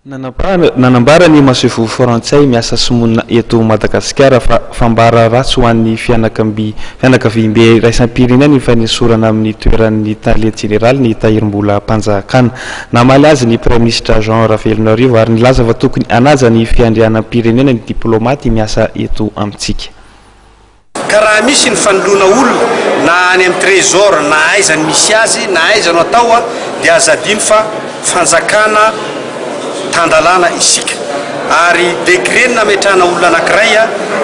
nanambara ny masevo frantsay miasa simona eto Madagasikara fa fambara ratsy ho an'ny fianakaviambe raisampirenena ny fanesorana amin'ny toeran'ny talier général ny tahirim-bola mpanjakana. Namaly azy ny Premier ministre Jean Ravelonarivo ary nilaza fa tokony hanaja ny fiandrianam-pirenena ny diplomaty miasa eto amintsika. Karaha misy ny fanoloana olona na any amin'ny trésor na aizany misy azy na aizany atao dia azadiny fa fanjakana tandalana isika ary décret nametrahana olona anankiray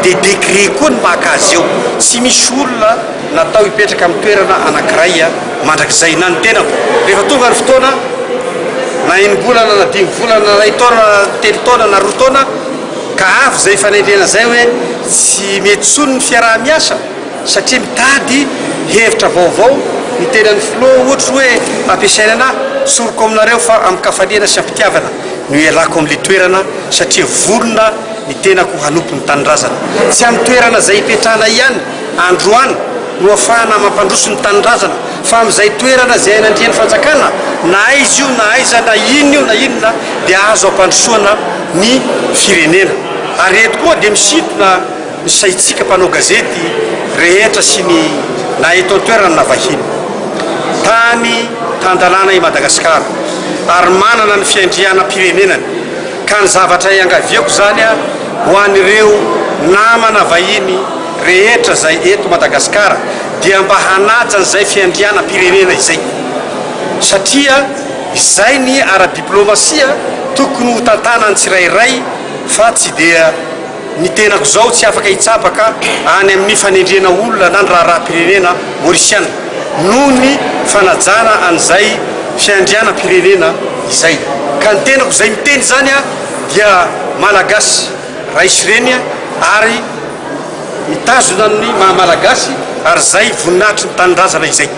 dia décret koa ny makazy eo tsy misy olona natao hipetraka amin'ny toerana anankiray mandrakizay na ny tenako rehefa tonga ny fotoana na enim-bolana na 5 volana na taona 3 taona na 2 taona ka avy zay fanendrena zay hoe tsy mety tsony ny fiaraha-miasa satria mitady hevitra vaovao ny tenan'ny flo ohatra hoe ampiasaina anahy soroko aminareo fa amin'ny kafaliana sy ampitiavana no ialako amin'le toerana satria volona ny tenako hanompo ny tanindrazana tsy amin'ny toerana zay hipetrahana ihany androany no ahafahana mampandroso ny tanindrazana fa amin'izay toerana zay hanandrian'ny fanjakana na izy io na aiza na inona io na inona dia azo ampandrosoana ny firenena. Ary eto koa dia misintona ny saitsika mpanao gazety rehetra sy ny na eto an-toerana na vahiny tany tandalana i Madagasikara ary manana ny fiandrianam-pirenenany ka ny zavatra iangaviako zany ho an'ireo namana vahiny rehetra zay eto Madagasikara dia mba hanaja an'izay fiandrianam-pirenena izay satria izay ny ara-diplomasia tokony ho tantana ny tsirairay fa tsy dia ny tenako zao tsy afaka hitsapaka any amin'ny fanendrena olona na ny raha-pirenena maorisiana noho ny fanajana an'izay fiandrianam-pirenena izay ka ny tenako zay miteny zany dia malagasy raisy reny ary mitazona ny malagasy ary zay voninahitry ny tanindrazana izay.